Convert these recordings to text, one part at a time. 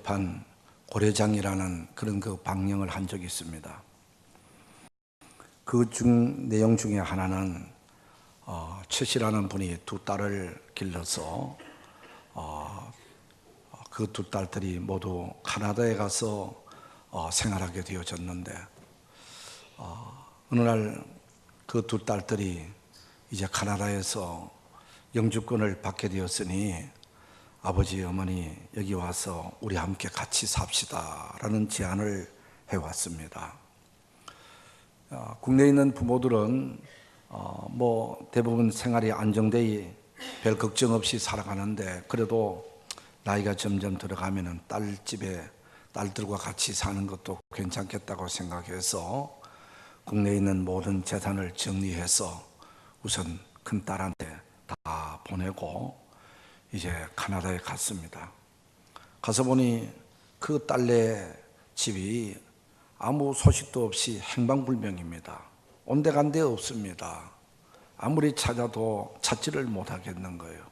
반 고려장이라는 그런 그 방영을 한 적이 있습니다. 그 내용 중에 하나는 최씨라는 분이 두 딸을 길러서 그 두 딸들이 모두 카나다에 가서 생활하게 되어졌는데 어느 날 그 두 딸들이 이제 카나다에서 영주권을 받게 되었으니 아버지, 어머니 여기 와서 우리 함께 같이 삽시다 라는 제안을 해왔습니다. 국내에 있는 부모들은 대부분 생활이 안정되어 별 걱정 없이 살아가는데, 그래도 나이가 점점 들어가면 딸집에 딸들과 같이 사는 것도 괜찮겠다고 생각해서 국내에 있는 모든 재산을 정리해서 우선 큰딸한테 다 보내고 이제 카나다에 갔습니다. 가서 보니 그 딸네 집이 아무 소식도 없이 행방불명입니다. 온데간데 없습니다. 아무리 찾아도 찾지를 못하겠는 거예요.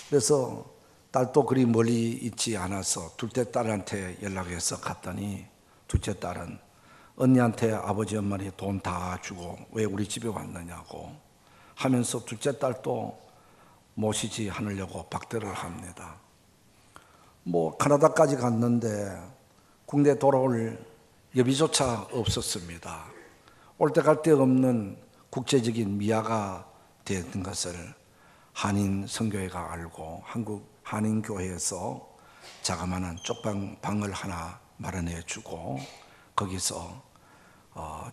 그래서 딸도 그리 멀리 있지 않아서 둘째 딸한테 연락해서 갔더니 둘째 딸은 언니한테 아버지 엄마니 돈 다 주고 왜 우리 집에 왔느냐고 하면서 둘째 딸도 모시지 않으려고 박대를 합니다. 카나다까지 갔는데 국내 돌아올 여비조차 없었습니다. 올 때 갈 데 없는 국제적인 미아가 된 것을 한인 선교회가 알고 한국 한인교회에서 자그마한 쪽방방을 하나 마련해 주고 거기서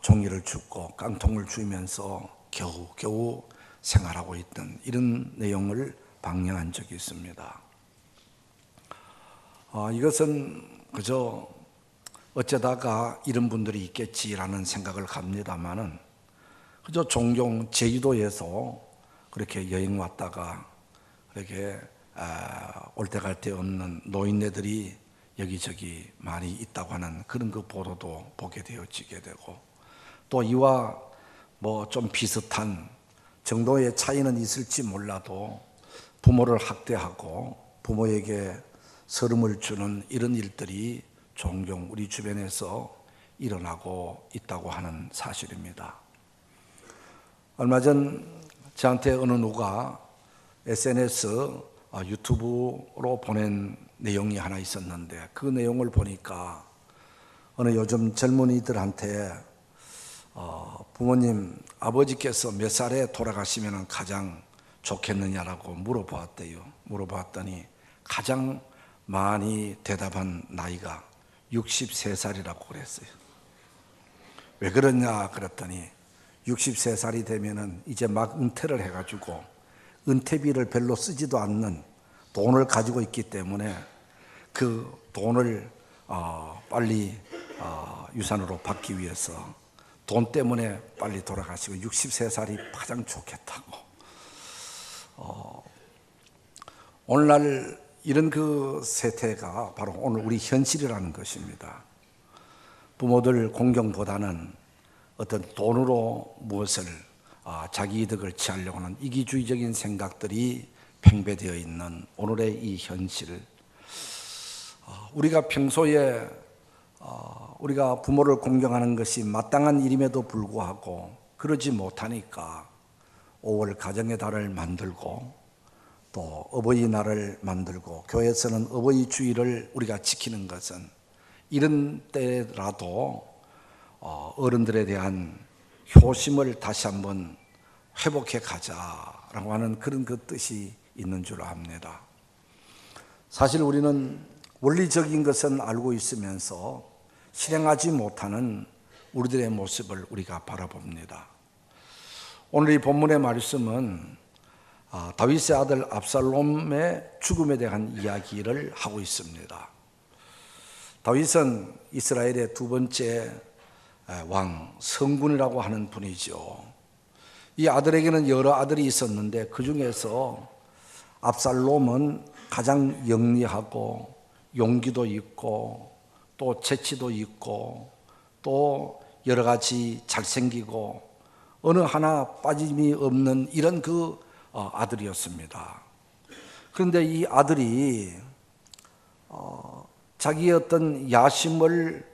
종이를 줍고 깡통을 주면서 겨우 생활하고 있던 이런 내용을 방영한 적이 있습니다. 이것은 그저 어쩌다가 이런 분들이 있겠지라는 생각을 합니다만은 그저 종종 제주도에서 그렇게 여행 왔다가 그렇게 올 때 갈 데 없는 노인네들이 여기저기 많이 있다고 하는 그런 그 보도도 보게 되어지게 되고, 또 이와 좀 비슷한 정도의 차이는 있을지 몰라도 부모를 학대하고 부모에게 서름을 주는 이런 일들이 종종 우리 주변에서 일어나고 있다고 하는 사실입니다. 얼마 전 저한테 어느 누가 SNS 유튜브로 보낸 내용이 하나 있었는데, 그 내용을 보니까 어느 요즘 젊은이들한테 부모님, 아버지께서 몇 살에 돌아가시면 가장 좋겠느냐라고 물어보았대요. 물어봤더니 가장 많이 대답한 나이가 63살이라고 그랬어요. 왜 그러냐 그랬더니 63살이 되면은 이제 막 은퇴를 해가지고 은퇴비를 별로 쓰지도 않는 돈을 가지고 있기 때문에 그 돈을 빨리 유산으로 받기 위해서 돈 때문에 빨리 돌아가시고 63살이 가장 좋겠다고. 오늘날 이런 그 세태가 바로 오늘 우리 현실이라는 것입니다. 부모들 공경보다는 어떤 돈으로 무엇을 자기 이득을 취하려고 하는 이기주의적인 생각들이 팽배되어 있는 오늘의 이 현실, 우리가 평소에 우리가 부모를 공경하는 것이 마땅한 일임에도 불구하고 그러지 못하니까 5월 가정의 달을 만들고 또 어버이날을 만들고 교회에서는 어버이 주일을 우리가 지키는 것은 이런 때라도 어른들에 대한 효심을 다시 한번 회복해 가자라고 하는 그런 그 뜻이 있는 줄 압니다. 사실 우리는 원리적인 것은 알고 있으면서 실행하지 못하는 우리들의 모습을 우리가 바라봅니다. 오늘 이 본문의 말씀은 다윗의 아들 압살롬의 죽음에 대한 이야기를 하고 있습니다. 다윗은 이스라엘의 두 번째 왕, 성군이라고 하는 분이죠. 이 아들에게는 여러 아들이 있었는데 그 중에서 압살롬은 가장 영리하고 용기도 있고 또 재치도 있고 또 여러 가지 잘생기고 어느 하나 빠짐이 없는 이런 그 아들이었습니다. 그런데 이 아들이 자기의 어떤 야심을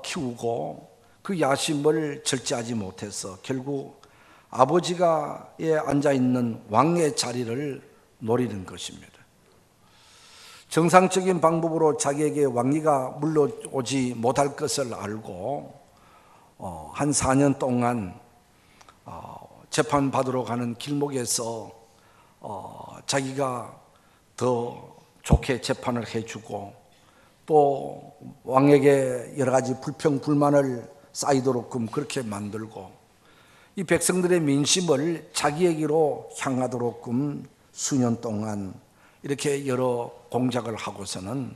키우고 그 야심을 절제하지 못해서 결국 아버지가 앉아있는 왕의 자리를 노리는 것입니다. 정상적인 방법으로 자기에게 왕위가 물러오지 못할 것을 알고 한 4년 동안 재판받으러 가는 길목에서 자기가 더 좋게 재판을 해주고 또 왕에게 여러 가지 불평 불만을 쌓이도록끔 그렇게 만들고 이 백성들의 민심을 자기에게로 향하도록끔 수년 동안 이렇게 여러 공작을 하고서는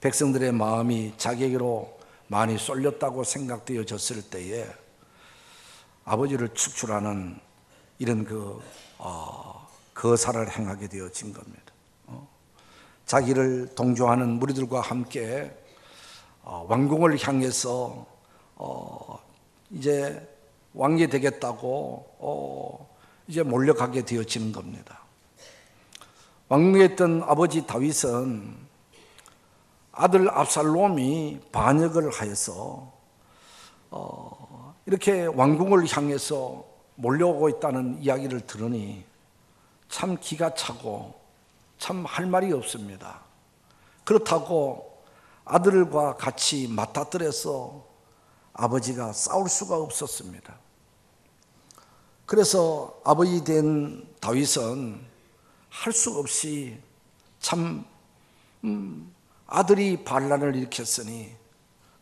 백성들의 마음이 자기에게로 많이 쏠렸다고 생각되어졌을 때에 아버지를 축출하는 이런 거사를 행하게 되어진 겁니다. 자기를 동조하는 무리들과 함께 왕궁을 향해서 이제 왕이 되겠다고 이제 몰려가게 되어지는 겁니다. 왕궁에 있던 아버지 다윗은 아들 압살롬이 반역을 하여서 이렇게 왕궁을 향해서 몰려오고 있다는 이야기를 들으니 참 기가 차고 참 할 말이 없습니다. 그렇다고 아들과 같이 맞닥뜨려서 아버지가 싸울 수가 없었습니다. 그래서 아버지 된 다윗은 할 수 없이 참 아들이 반란을 일으켰으니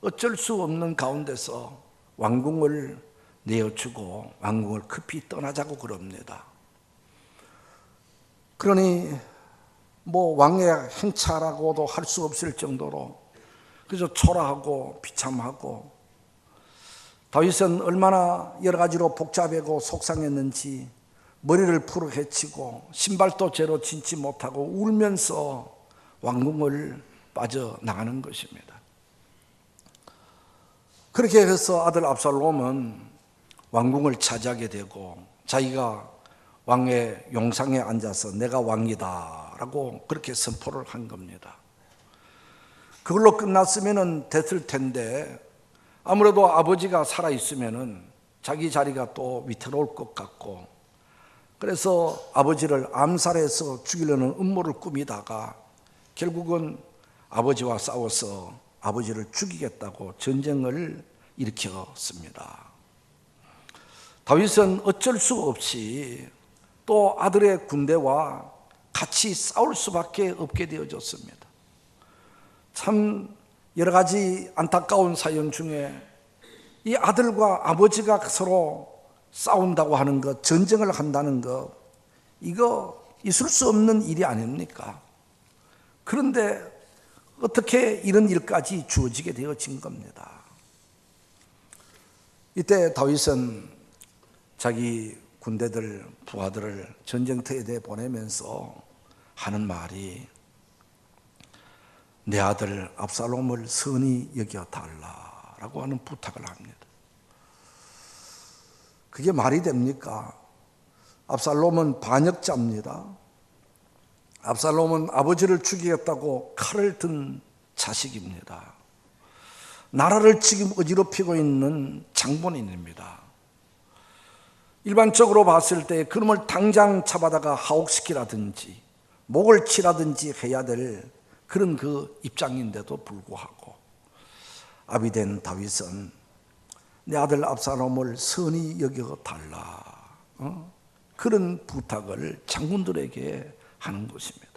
어쩔 수 없는 가운데서 왕궁을 내어주고 왕궁을 급히 떠나자고 그럽니다. 그러니 왕의 행차라고도 할 수 없을 정도로 그저 초라하고 비참하고 다윗은 얼마나 여러 가지로 복잡하고 속상했는지 머리를 풀어헤치고 신발도 제대로 신지 못하고 울면서 왕궁을 빠져나가는 것입니다. 그렇게 해서 아들 압살롬은 왕궁을 차지하게 되고 자기가 왕의 용상에 앉아서 내가 왕이다 라고 그렇게 선포를 한 겁니다. 그걸로 끝났으면 됐을 텐데 아무래도 아버지가 살아있으면 자기 자리가 또 위태로울 것 같고 그래서 아버지를 암살해서 죽이려는 음모를 꾸미다가 결국은 아버지와 싸워서 아버지를 죽이겠다고 전쟁을 일으켰습니다. 다윗은 어쩔 수 없이 또 아들의 군대와 같이 싸울 수밖에 없게 되어졌습니다. 참 여러 가지 안타까운 사연 중에 이 아들과 아버지가 서로 싸운다고 하는 것, 전쟁을 한다는 것, 이거 있을 수 없는 일이 아닙니까? 그런데 어떻게 이런 일까지 주어지게 되어진 겁니다. 이때 다윗은 자기 군대들, 부하들을 전쟁터에 보내면서 하는 말이 내 아들 압살롬을 선히 여겨달라라고 하는 부탁을 합니다. 그게 말이 됩니까? 압살롬은 반역자입니다. 압살롬은 아버지를 죽이겠다고 칼을 든 자식입니다. 나라를 지금 어지럽히고 있는 장본인입니다. 일반적으로 봤을 때 그놈을 당장 잡아다가 하옥시키라든지 목을 치라든지 해야 될 그런 그 입장인데도 불구하고 아비된 다윗은 내 아들 압살롬을 선히 여겨달라 그런 부탁을 장군들에게 하는 것입니다.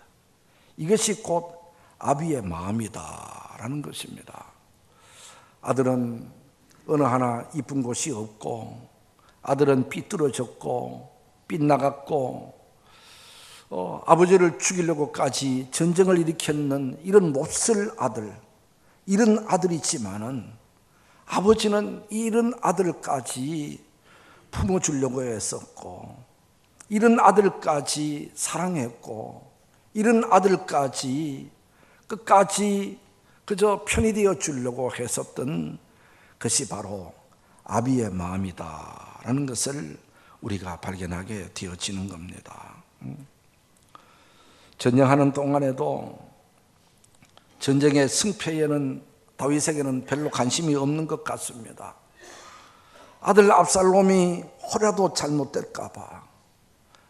이것이 곧 아비의 마음이다라는 것입니다. 아들은 어느 하나 이쁜 곳이 없고 아들은 삐뚤어졌고 빗나갔고 아버지를 죽이려고까지 전쟁을 일으켰는 이런 몹쓸 아들, 이런 아들이지만은 아버지는 이런 아들까지 품어주려고 했었고 이런 아들까지 사랑했고 이런 아들까지 끝까지 그저 편이 되어 주려고 했었던 것이 바로 아비의 마음이다라는 것을 우리가 발견하게 되어지는 겁니다. 전쟁하는 동안에도 전쟁의 승패에는 다윗에게는 별로 관심이 없는 것 같습니다. 아들 압살롬이 혹여라도 잘못될까 봐,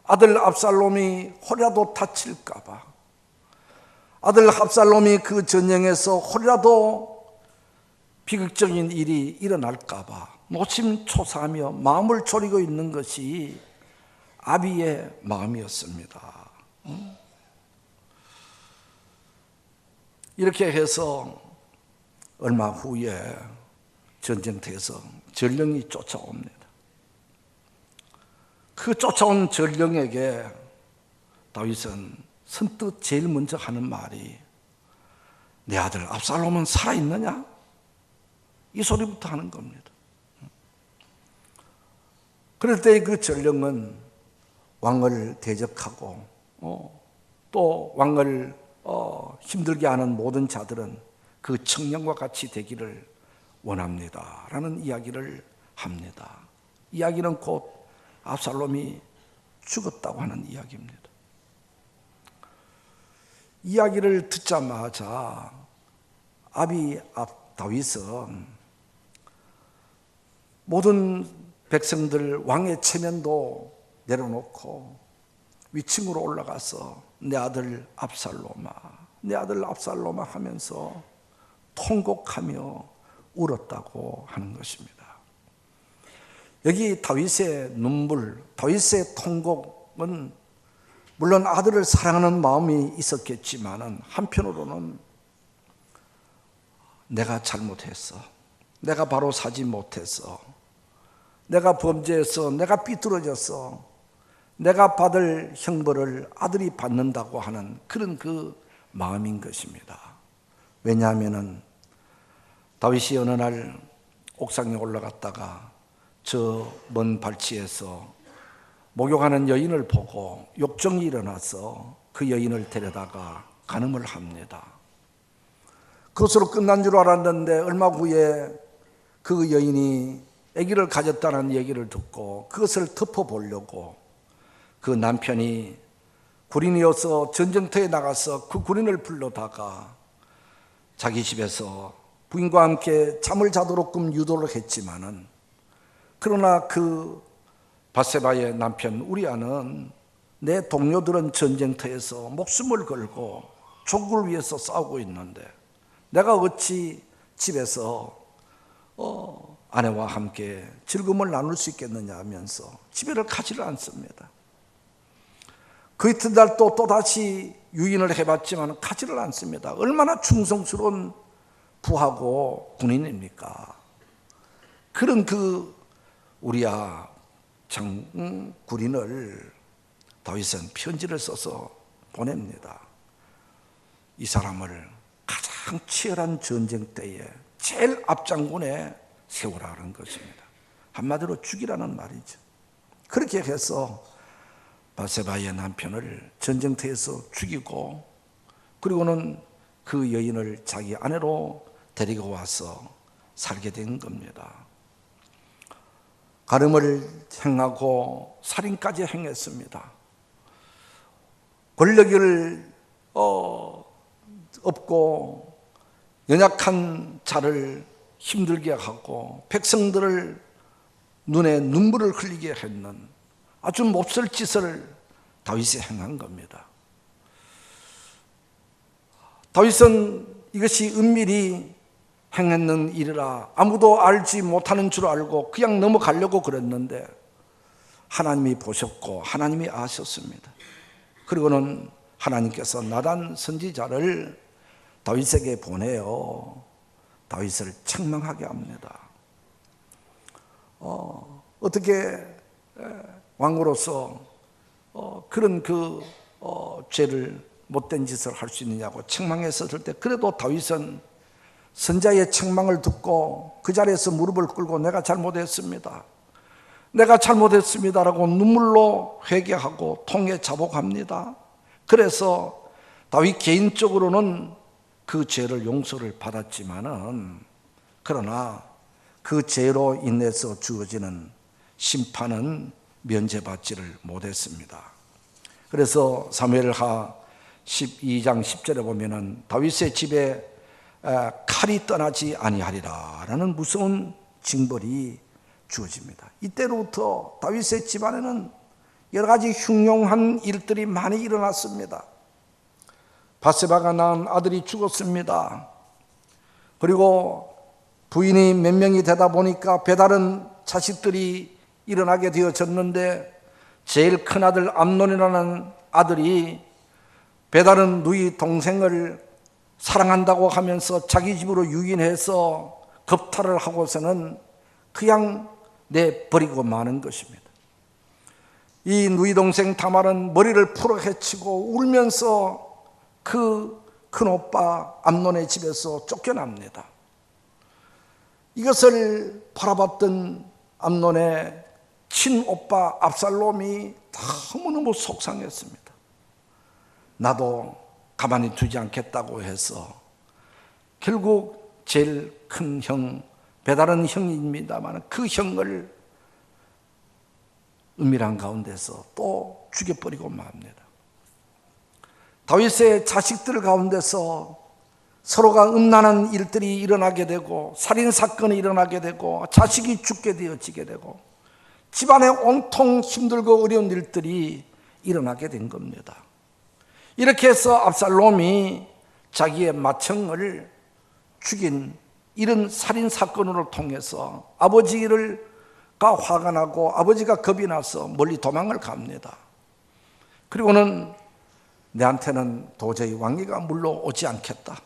아들 압살롬이 혹여라도 다칠까 봐, 아들 압살롬이 그 전쟁에서 혹여라도 비극적인 일이 일어날까 봐 노심초사하며 마음을 졸이고 있는 것이 아비의 마음이었습니다. 이렇게 해서 얼마 후에 전쟁터에서 전령이 쫓아옵니다. 그 쫓아온 전령에게 다윗은 선뜻 제일 먼저 하는 말이 내 아들 압살롬은 살아있느냐? 이 소리부터 하는 겁니다. 그럴 때 그 전령은 왕을 대적하고 또 왕을 힘들게 하는 모든 자들은 그 청년과 같이 되기를 원합니다 라는 이야기를 합니다. 이야기는 곧 압살롬이 죽었다고 하는 이야기입니다. 이야기를 듣자마자 아비 다윗은 모든 백성들 왕의 체면도 내려놓고 위층으로 올라가서 내 아들 압살롬아, 내 아들 압살롬아 하면서 통곡하며 울었다고 하는 것입니다. 여기 다윗의 눈물, 다윗의 통곡은 물론 아들을 사랑하는 마음이 있었겠지만 한편으로는 내가 잘못했어, 내가 바로 사지 못했어, 내가 범죄했어, 내가 삐뚤어졌어, 내가 받을 형벌을 아들이 받는다고 하는 그런 그 마음인 것입니다. 왜냐하면 다윗이 어느 날 옥상에 올라갔다가 저 먼 발치에서 목욕하는 여인을 보고 욕정이 일어나서 그 여인을 데려다가 간음을 합니다. 그것으로 끝난 줄 알았는데 얼마 후에 그 여인이 아기를 가졌다는 얘기를 듣고 그것을 덮어보려고 그 남편이 군인이어서 전쟁터에 나가서 그 군인을 불러다가 자기 집에서 부인과 함께 잠을 자도록 유도를 했지만은 그러나 그 밧세바의 남편 우리아는 내 동료들은 전쟁터에서 목숨을 걸고 조국을 위해서 싸우고 있는데 내가 어찌 집에서 아내와 함께 즐거움을 나눌 수 있겠느냐 하면서 집에를 가지를 않습니다. 그 이튿날 또다시 유인을 해봤지만 가지를 않습니다. 얼마나 충성스러운 부하고 군인입니까? 그런 그 우리아 군인을 다윗은 편지를 써서 보냅니다. 이 사람을 가장 치열한 전쟁 때에 제일 앞장군에 세우라는 것입니다. 한마디로 죽이라는 말이죠. 그렇게 해서 밧세바의 남편을 전쟁터에서 죽이고 그리고는 그 여인을 자기 아내로 데리고 와서 살게 된 겁니다. 간음을 행하고 살인까지 행했습니다. 권력을 얻고 연약한 자를 힘들게 하고 백성들을 눈에 눈물을 흘리게 했는 아주 몹쓸 짓을 다윗이 행한 겁니다. 다윗은 이것이 은밀히 행했는 일이라 아무도 알지 못하는 줄 알고 그냥 넘어가려고 그랬는데 하나님이 보셨고 하나님이 아셨습니다. 그리고는 하나님께서 나단 선지자를 다윗에게 보내어 다윗을 책망하게 합니다. 어떻게 왕으로서 그런 죄를 못된 짓을 할 수 있느냐고 책망했었을 때 그래도 다윗은 선자의 책망을 듣고 그 자리에서 무릎을 꿇고 내가 잘못했습니다, 내가 잘못했습니다라고 눈물로 회개하고 통해 자복합니다. 그래서 다윗 개인적으로는 그 죄를 용서를 받았지만은 그러나 그 죄로 인해서 주어지는 심판은 면제받지를 못했습니다. 그래서 사무엘하 12장 10절에 보면은 다윗의 집에 칼이 떠나지 아니하리라 라는 무서운 징벌이 주어집니다. 이때로부터 다윗의 집안에는 여러 가지 흉흉한 일들이 많이 일어났습니다. 바세바가 낳은 아들이 죽었습니다. 그리고 부인이 몇 명이 되다 보니까 배다른 자식들이 일어나게 되어졌는데 제일 큰 아들 암논이라는 아들이 배다른 누이 동생을 사랑한다고 하면서 자기 집으로 유인해서 겁탈을 하고서는 그냥 내버리고 마는 것입니다. 이 누이 동생 다말은 머리를 풀어 헤치고 울면서 그 큰오빠 암논의 집에서 쫓겨납니다. 이것을 바라봤던 암논의 친오빠 압살롬이 너무너무 속상했습니다. 나도 가만히 두지 않겠다고 해서 결국 제일 큰 형, 배다른 형입니다만 그 형을 은밀한 가운데서 또 죽여버리고 맙니다. 다윗의 자식들 가운데서 서로가 음란한 일들이 일어나게 되고 살인사건이 일어나게 되고 자식이 죽게 되어지게 되고 집안에 온통 힘들고 어려운 일들이 일어나게 된 겁니다. 이렇게 해서 압살롬이 자기의 맏형을 죽인 이런 살인사건으로 통해서 아버지가 화가 나고 아버지가 겁이 나서 멀리 도망을 갑니다. 그리고는 내한테는 도저히 왕위가 물러오지 않겠다.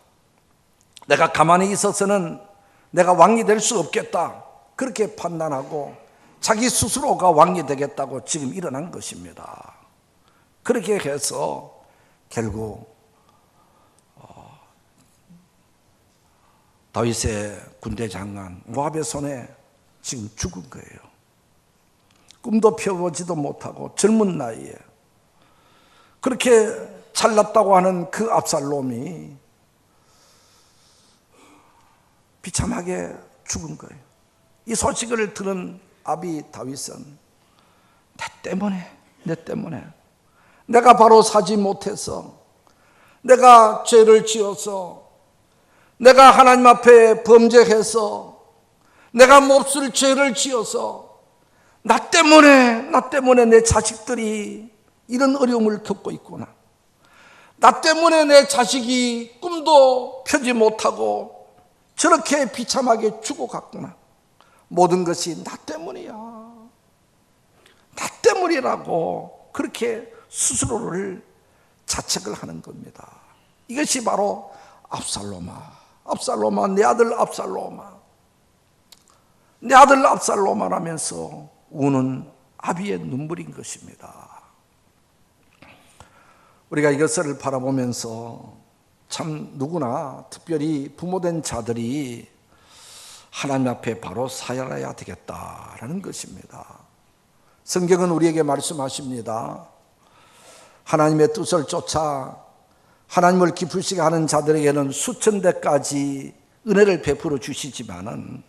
내가 가만히 있어서는 내가 왕이 될 수 없겠다. 그렇게 판단하고 자기 스스로가 왕이 되겠다고 지금 일어난 것입니다. 그렇게 해서 결국 다윗의 군대 장관 모압의 손에 지금 죽은 거예요. 꿈도 펴보지도 못하고 젊은 나이에 그렇게 잘났다고 하는 그 압살롬이 비참하게 죽은 거예요. 이 소식을 들은 아비 다윗은 내 때문에 내가 바로 사지 못해서 내가 죄를 지어서 내가 하나님 앞에 범죄해서 내가 몹쓸 죄를 지어서 나 때문에 내 자식들이 이런 어려움을 겪고 있구나. 나 때문에 내 자식이 꿈도 펴지 못하고 저렇게 비참하게 죽어갔구나. 모든 것이 나 때문이야. 나 때문이라고 그렇게 스스로를 자책을 하는 겁니다. 이것이 바로 압살롬아, 내 아들 압살롬아, 내 아들 압살롬아라면서 우는 아비의 눈물인 것입니다. 우리가 이것을 바라보면서 참 누구나 특별히 부모된 자들이 하나님 앞에 바로 서야 되겠다라는 것입니다. 성경은 우리에게 말씀하십니다. 하나님의 뜻을 쫓아 하나님을 기쁘시게 하는 자들에게는 수천 대까지 은혜를 베풀어 주시지만은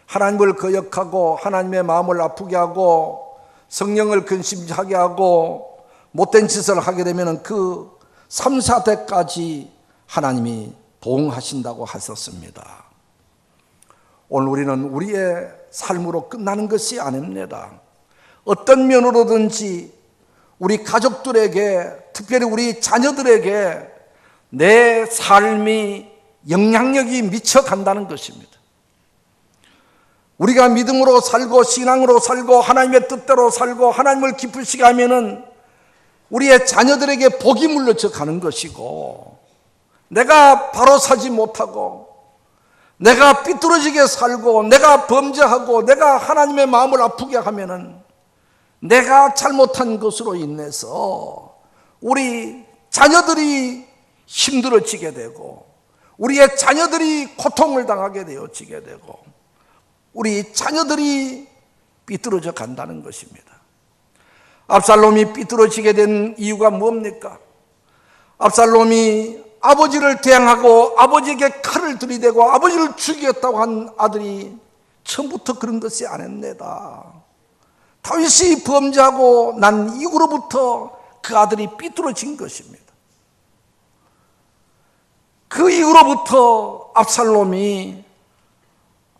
하나님을 거역하고 하나님의 마음을 아프게 하고 성령을 근심하게 하고 못된 짓을 하게 되면 그 3, 4대까지 하나님이 보응하신다고 하셨습니다. 오늘 우리는 우리의 삶으로 끝나는 것이 아닙니다. 어떤 면으로든지 우리 가족들에게, 특별히 우리 자녀들에게 내 삶이 영향력이 미쳐간다는 것입니다. 우리가 믿음으로 살고 신앙으로 살고 하나님의 뜻대로 살고 하나님을 기쁘시게 하면은 우리의 자녀들에게 복이 물려져 가는 것이고, 내가 바로 사지 못하고 내가 삐뚤어지게 살고 내가 범죄하고 내가 하나님의 마음을 아프게 하면은 내가 잘못한 것으로 인해서 우리 자녀들이 힘들어지게 되고 우리의 자녀들이 고통을 당하게 되어지게 되고 우리 자녀들이 삐뚤어져 간다는 것입니다. 압살롬이 삐뚤어지게 된 이유가 뭡니까? 압살롬이 아버지를 대항하고 아버지에게 칼을 들이대고 아버지를 죽이겠다고 한 아들이 처음부터 그런 것이 아닙니다. 다윗이 범죄하고 난 이후로부터 그 아들이 삐뚤어진 것입니다. 그 이후로부터 압살롬이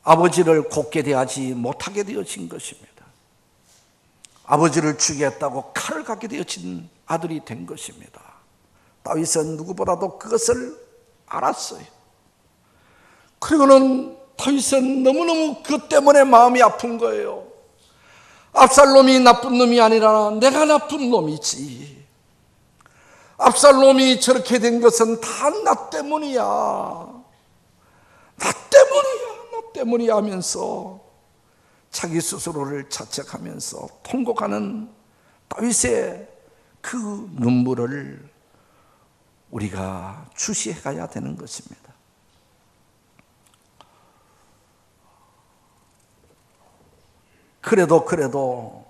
아버지를 곱게 대하지 못하게 되어진 것입니다. 아버지를 죽이겠다고 칼을 갖게 되어진 아들이 된 것입니다. 다윗은 누구보다도 그것을 알았어요. 그리고는 다윗은 너무너무 그것 때문에 마음이 아픈 거예요. 압살롬이 나쁜 놈이 아니라 내가 나쁜 놈이지. 압살롬이 저렇게 된 것은 다 나 때문이야. 나 때문이야 하면서 자기 스스로를 자책하면서 통곡하는 다윗의 그 눈물을 우리가 주시해 가야 되는 것입니다. 그래도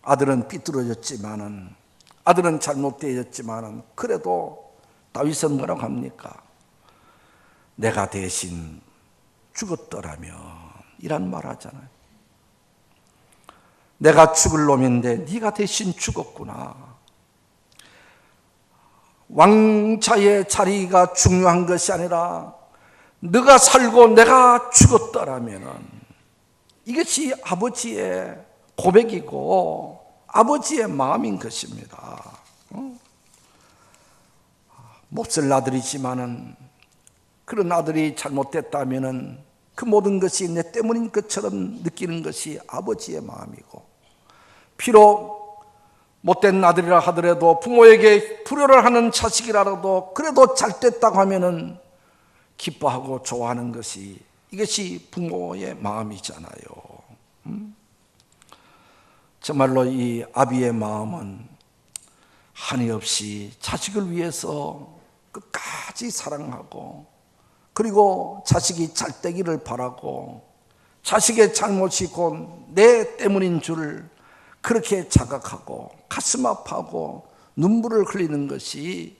아들은 삐뚤어졌지만은, 아들은 잘못되었지만은, 그래도 다윗은 뭐라고 합니까? 내가 대신 죽었더라면, 이란 말 하잖아요. 내가 죽을 놈인데 네가 대신 죽었구나. 왕자의 자리가 중요한 것이 아니라 네가 살고 내가 죽었더라면, 이것이 아버지의 고백이고 아버지의 마음인 것입니다. 몹쓸 아들이지만은 그런 아들이 잘못됐다면은 그 모든 것이 내 때문인 것처럼 느끼는 것이 아버지의 마음이고, 비록 못된 아들이라 하더라도 부모에게 불효를 하는 자식이라도 그래도 잘됐다고 하면은 기뻐하고 좋아하는 것이, 이것이 부모의 마음이잖아요. 정말로 이 아비의 마음은 한이 없이 자식을 위해서 끝까지 사랑하고, 그리고 자식이 잘되기를 바라고, 자식의 잘못이 곧 내 때문인 줄 그렇게 자각하고 가슴 아파하고 눈물을 흘리는 것이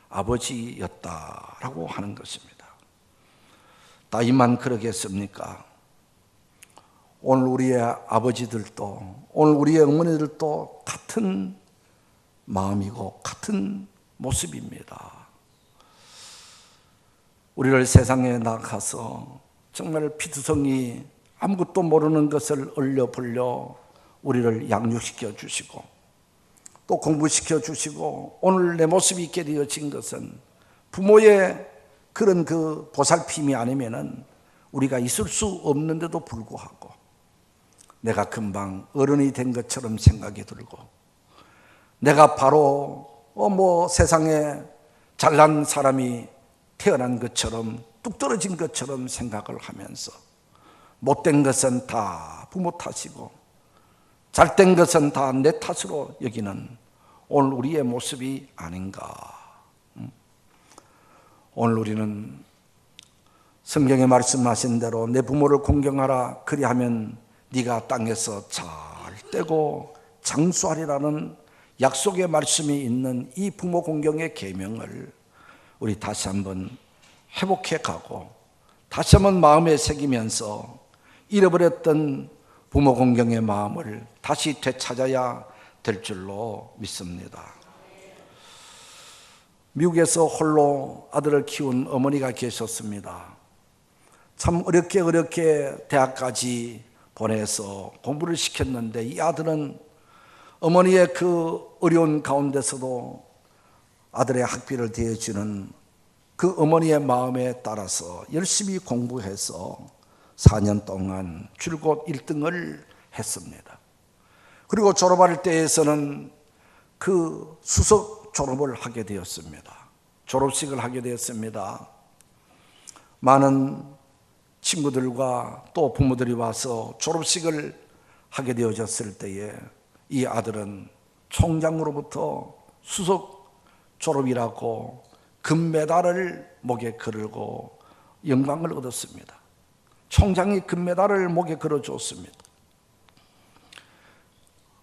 아버지였다라고 하는 것입니다. 다윗만 그러겠습니까? 오늘 우리의 아버지들도, 오늘 우리의 어머니들도 같은 마음이고 같은 모습입니다. 우리를 세상에 나가서 정말 피투성이 아무것도 모르는 것을 얼려벌려 우리를 양육시켜 주시고 또 공부시켜 주시고 오늘 내 모습이 있게 되어진 것은 부모의 그런 그 보살핌이 아니면은 우리가 있을 수 없는데도 불구하고 내가 금방 어른이 된 것처럼 생각이 들고, 내가 바로 세상에 잘난 사람이 태어난 것처럼 뚝 떨어진 것처럼 생각을 하면서 못된 것은 다 부모 탓이고 잘된 것은 다 내 탓으로 여기는 오늘 우리의 모습이 아닌가. 오늘 우리는 성경에 말씀하신 대로 내 부모를 공경하라, 그리하면 네가 땅에서 잘 되고 장수하리라는 약속의 말씀이 있는 이 부모 공경의 계명을 우리 다시 한번 회복해 가고 다시 한번 마음에 새기면서 잃어버렸던 부모 공경의 마음을 다시 되찾아야 될 줄로 믿습니다. 미국에서 홀로 아들을 키운 어머니가 계셨습니다. 참 어렵게 대학까지 보내서 공부를 시켰는데 이 아들은 어머니의 그 어려운 가운데서도 아들의 학비를 대해주는 그 어머니의 마음에 따라서 열심히 공부해서 4년 동안 줄곧 1등을 했습니다. 그리고 졸업할 때에서는 그 수석 졸업을 하게 되었습니다. 졸업식을 하게 되었습니다. 많은 친구들과 또 부모들이 와서 졸업식을 하게 되어졌을 때에 이 아들은 총장으로부터 수석 졸업이라고 금메달을 목에 걸고 영광을 얻었습니다. 총장이 금메달을 목에 걸어줬습니다.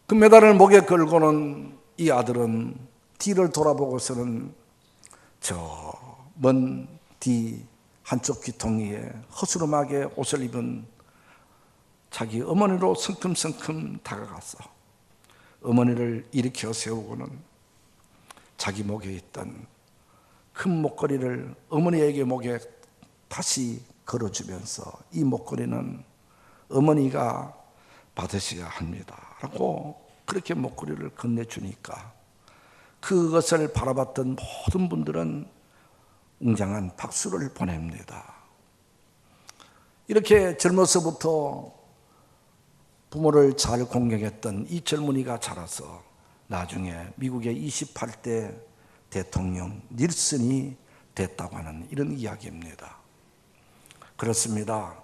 금메달을 목에 걸고는 이 아들은 뒤를 돌아보고서는 저 먼 뒤 한쪽 귀퉁이에 허스름하게 옷을 입은 자기 어머니로 성큼성큼 다가가서 어머니를 일으켜 세우고는 자기 목에 있던 큰 목걸이를 어머니에게 목에 다시 걸어주면서 이 목걸이는 어머니가 받으셔야 합니다 라고 그렇게 목걸이를 건네주니까 그것을 바라봤던 모든 분들은 웅장한 박수를 보냅니다. 이렇게 젊어서부터 부모를 잘 공경했던 이 젊은이가 자라서 나중에 미국의 28대 대통령 닐슨이 됐다고 하는 이런 이야기입니다. 그렇습니다.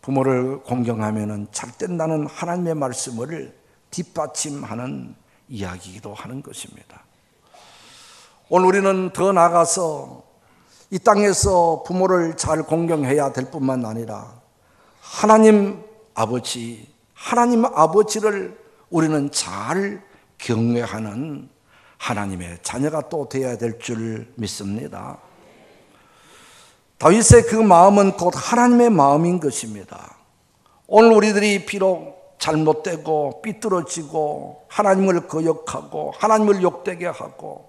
부모를 공경하면은 잘된 나는 하나님의 말씀을 뒷받침하는 이야기이기도 하는 것입니다. 오늘 우리는 더 나아가서 이 땅에서 부모를 잘 공경해야 될 뿐만 아니라 하나님 아버지를 우리는 잘 경외하는 하나님의 자녀가 또 되어야 될 줄 믿습니다. 다윗의 그 마음은 곧 하나님의 마음인 것입니다. 오늘 우리들이 비록 잘못되고 삐뚤어지고 하나님을 거역하고 하나님을 욕되게 하고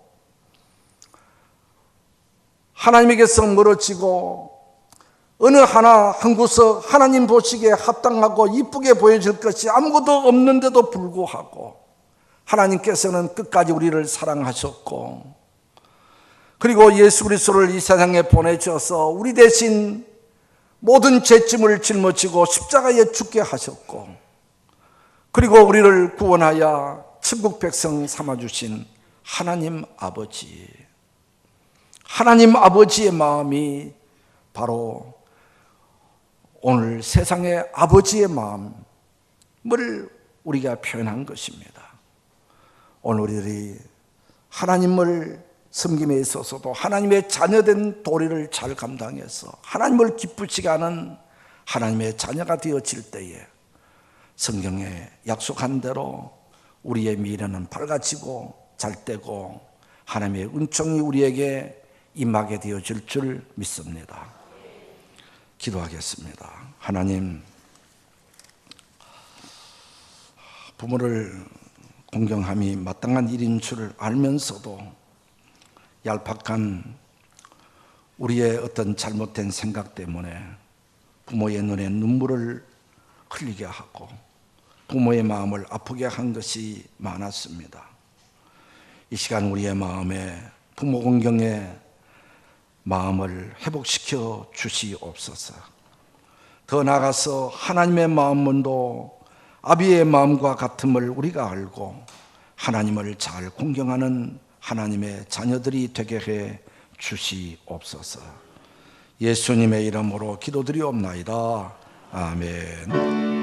하나님에게서 멀어지고 어느 한 구석 하나님 보시기에 합당하고 이쁘게 보여질 것이 아무것도 없는데도 불구하고 하나님께서는 끝까지 우리를 사랑하셨고 그리고 예수 그리스도를 이 세상에 보내주셔서 우리 대신 모든 죄짐을 짊어지고 십자가에 죽게 하셨고 그리고 우리를 구원하여 천국 백성 삼아주신 하나님 아버지의 마음이 바로 오늘 세상의 아버지의 마음을 우리가 표현한 것입니다. 오늘 우리들이 하나님을 섬김에 있어서도 하나님의 자녀된 도리를 잘 감당해서 하나님을 기쁘시게 하는 하나님의 자녀가 되어질 때에 성경에 약속한 대로 우리의 미래는 밝아지고 잘되고 하나님의 은총이 우리에게 임하게 되어질 줄 믿습니다. 기도하겠습니다. 하나님, 부모를 공경함이 마땅한 일인 줄 알면서도 얄팍한 우리의 어떤 잘못된 생각 때문에 부모의 눈에 눈물을 흘리게 하고 부모의 마음을 아프게 한 것이 많았습니다. 이 시간 우리의 마음에 부모 공경의 마음을 회복시켜 주시옵소서. 더 나아가서 하나님의 마음도 아비의 마음과 같음을 우리가 알고 하나님을 잘 공경하는 하나님의 자녀들이 되게 해 주시옵소서. 예수님의 이름으로 기도드리옵나이다. 아멘.